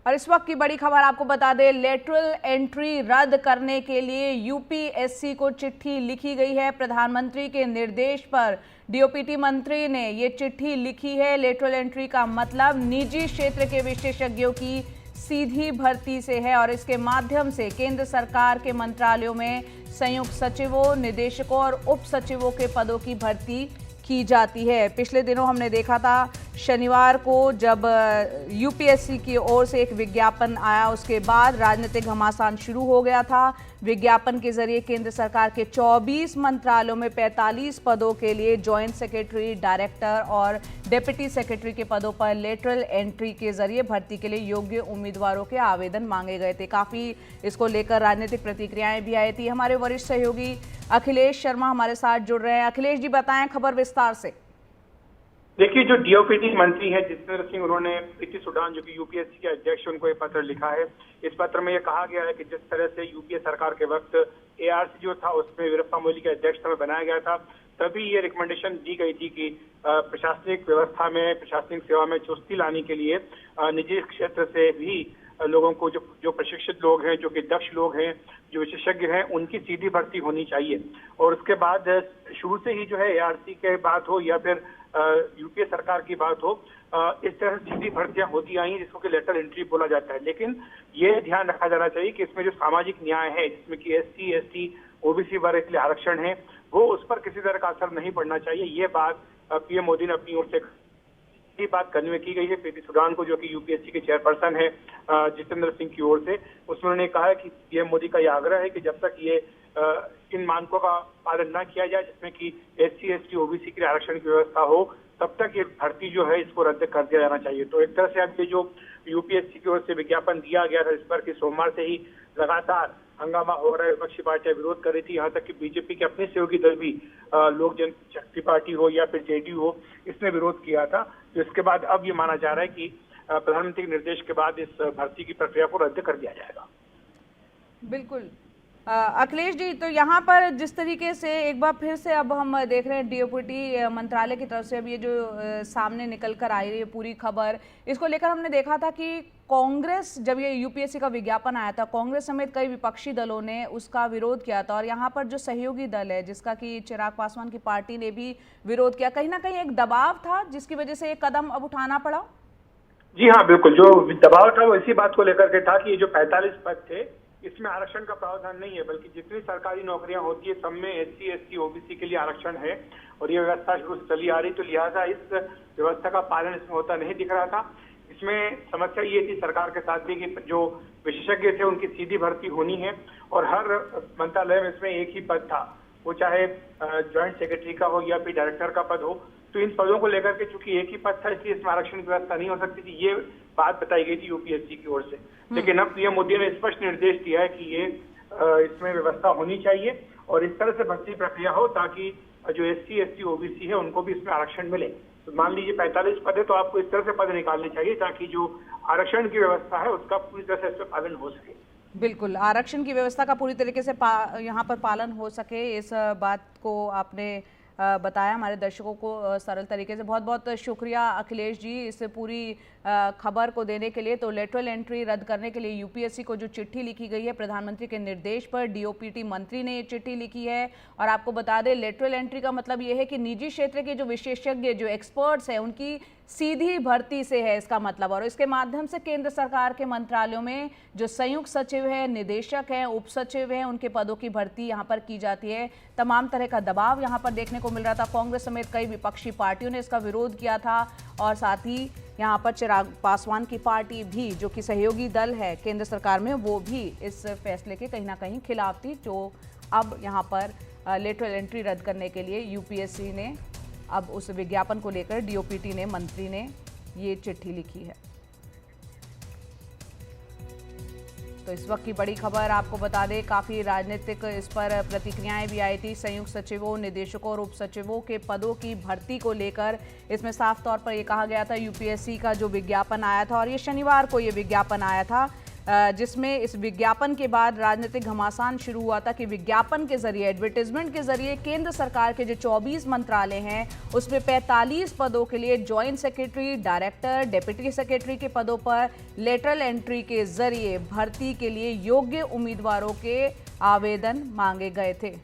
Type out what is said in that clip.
और इस वक्त की बड़ी खबर आपको बता दें, लेटरल एंट्री रद्द करने के लिए यूपीएससी को चिट्ठी लिखी गई है। प्रधानमंत्री के निर्देश पर डीओपीटी मंत्री ने ये चिट्ठी लिखी है। लेटरल एंट्री का मतलब निजी क्षेत्र के विशेषज्ञों की सीधी भर्ती से है और इसके माध्यम से केंद्र सरकार के मंत्रालयों में संयुक्त सचिवों, निदेशकों और उप सचिवों के पदों की भर्ती की जाती है। पिछले दिनों हमने देखा था शनिवार को जब यूपीएससी की ओर से एक विज्ञापन आया, उसके बाद राजनीतिक घमासान शुरू हो गया था। विज्ञापन के जरिए केंद्र सरकार के 24 मंत्रालयों में 45 पदों के लिए जॉइंट सेक्रेटरी, डायरेक्टर और डिप्टी सेक्रेटरी के पदों पर लेटरल एंट्री के जरिए भर्ती के लिए योग्य उम्मीदवारों के आवेदन मांगे गए थे। काफ़ी इसको लेकर राजनीतिक प्रतिक्रियाएं भी आई थी। हमारे वरिष्ठ सहयोगी अखिलेश शर्मा हमारे साथ जुड़ रहे हैं। अखिलेश जी, बताएं खबर विस्तार से। देखिए, जो डीओपीटी मंत्री हैं जितेंद्र सिंह, उन्होंने प्रीति सूडान जो कि यूपीएससी के अध्यक्ष, उनको एक पत्र लिखा है। इस पत्र में यह कहा गया है कि जिस तरह से यूपीए सरकार के वक्त एआरसी जो था उसमें वीरप्पा मोइली की अध्यक्षता में बनाया गया था, तभी ये रिकमेंडेशन दी गई थी कि प्रशासनिक व्यवस्था में, प्रशासनिक सेवा में चुस्ती लाने के लिए निजी क्षेत्र से भी लोगों को, जो प्रशिक्षित लोग हैं, जो कि दक्ष लोग हैं, जो विशेषज्ञ हैं, उनकी सीधी भर्ती होनी चाहिए। और उसके बाद शुरू से ही जो है एआरसी के बात हो या फिर यूपीए सरकार की बात हो, इस तरह से सीधी भर्तियां होती आई हैं जिसको कि लेटर एंट्री बोला जाता है। लेकिन ये ध्यान रखा जाना चाहिए कि इसमें जो सामाजिक न्याय है, जिसमें कि एससी, एसटी, ओबीसी वर्ग के लिए आरक्षण है, वो उस पर किसी तरह का असर नहीं पड़ना चाहिए। ये बात पीएम मोदी ने अपनी ओर से ये बात कन्वे की गई है प्रीति सूडान को, जो कि यूपीएससी के चेयरपर्सन है जितेंद्र सिंह की ओर से। उसमें उन्होंने कहा है कि पीएम मोदी का यह आग्रह है कि जब तक ये इन मानकों का पालन न किया जाए, जिसमें कि एससी, एसटी, ओबीसी के लिए आरक्षण की व्यवस्था हो, तब तक ये भर्ती जो है इसको रद्द कर दिया जाना चाहिए। तो एक तरह से अब ये जो यूपीएससी की ओर से विज्ञापन दिया गया था, इस पर कि सोमवार से ही लगातार हंगामा हो रहा है, विपक्षी पार्टियां विरोध कर रही थी, यहाँ तक कि बीजेपी के अपने सहयोगी दल भी, लोक जनशक्ति पार्टी हो या फिर जेडीयू हो, इसने विरोध किया था। तो इसके बाद अब ये माना जा रहा है कि प्रधानमंत्री के निर्देश के बाद इस भर्ती की प्रक्रिया को रद्द कर दिया जाएगा। बिल्कुल अखिलेश जी, तो यहाँ पर जिस तरीके से एक बार फिर से अब हम देख रहे हैं डीओपीटी मंत्रालय की तरफ से अब ये जो सामने निकल कर आई रही है पूरी खबर, इसको लेकर हमने देखा था कि कांग्रेस, जब ये यूपीएससी का विज्ञापन आया था, कांग्रेस समेत कई विपक्षी दलों ने उसका विरोध किया था और यहाँ पर जो सहयोगी दल है, जिसका कि चिराग पासवान की पार्टी ने भी विरोध किया, कहीं ना कहीं एक दबाव था जिसकी वजह से एक कदम अब उठाना पड़ा। जी हाँ, बिल्कुल। जो दबाव था वो इसी बात को लेकर के था कि ये जो 45 पद थे, इसमें आरक्षण का प्रावधान नहीं है, बल्कि जितनी सरकारी नौकरियां होती है सब में एससी, एसटी, ओबीसी के लिए आरक्षण है और ये व्यवस्था शुरू से चली आ रही। तो लिहाजा इस व्यवस्था का पालन इसमें होता नहीं दिख रहा था। इसमें समस्या ये थी सरकार के साथ भी कि जो विशेषज्ञ थे उनकी सीधी भर्ती होनी है और हर मंत्रालय में इसमें एक ही पद था, वो चाहे ज्वाइंट सेक्रेटरी का हो या फिर डायरेक्टर का पद हो। तो इन पदों को लेकर के चूंकि एक ही पद था, इसलिए इसमें आरक्षण की व्यवस्था नहीं हो सकती थी, ये बात बताई गई थी यूपीएससी की ओर से। लेकिन अब पीएम मोदी ने स्पष्ट निर्देश दिया है कि ये इसमें व्यवस्था होनी चाहिए और इस तरह से भर्ती प्रक्रिया हो ताकि जो एससी, एसटी, ओबीसी है उनको भी इसमें आरक्षण मिले। तो मान लीजिए 45 पद है, तो आपको इस तरह से पद निकालने चाहिए ताकि जो आरक्षण की व्यवस्था है उसका पूरी तरह से इस पर पालन हो सके। बिल्कुल, आरक्षण की व्यवस्था का पूरी तरीके से यहाँ पर पालन हो सके, इस बात को आपने बताया हमारे दर्शकों को सरल तरीके से। बहुत बहुत शुक्रिया अखिलेश जी इस पूरी खबर को देने के लिए। तो लेटरल एंट्री रद्द करने के लिए यूपीएससी को जो चिट्ठी लिखी गई है, प्रधानमंत्री के निर्देश पर डीओपीटी मंत्री ने ये चिट्ठी लिखी है। और आपको बता दें, लेटरल एंट्री का मतलब ये है कि निजी क्षेत्र के जो विशेषज्ञ, जो एक्सपर्ट्स हैं, उनकी सीधी भर्ती से है इसका मतलब। और इसके माध्यम से केंद्र सरकार के मंत्रालयों में जो संयुक्त सचिव है, निदेशक हैं, उप सचिव हैं, उनके पदों की भर्ती यहाँ पर की जाती है। तमाम तरह का दबाव यहाँ पर देखने को मिल रहा था। कांग्रेस समेत कई विपक्षी पार्टियों ने इसका विरोध किया था और साथ ही यहाँ पर चिराग पासवान की पार्टी भी, जो कि सहयोगी दल है केंद्र सरकार में, वो भी इस फैसले के कहीं ना कहीं खिलाफ थी। जो अब यहाँ पर लेटरल एंट्री रद्द करने के लिए यूपीएससी ने अब उस विज्ञापन को लेकर डीओपीटी ने, मंत्री ने ये चिट्ठी लिखी है। तो इस वक्त की बड़ी खबर आपको बता दें, काफ़ी राजनीतिक इस पर प्रतिक्रियाएं भी आई थी। संयुक्त सचिवों, निदेशकों और उप सचिवों के पदों की भर्ती को लेकर इसमें साफ तौर पर यह कहा गया था, यूपीएससी का जो विज्ञापन आया था, और ये शनिवार को ये विज्ञापन आया था, जिसमें इस विज्ञापन के बाद राजनीतिक घमासान शुरू हुआ था कि विज्ञापन के जरिए, एडवर्टीजमेंट के जरिए केंद्र सरकार के जो 24 मंत्रालय हैं उसमें 45 पदों के लिए joint secretary, director, deputy secretary के पदों पर लेटरल एंट्री के जरिए भर्ती के लिए योग्य उम्मीदवारों के आवेदन मांगे गए थे।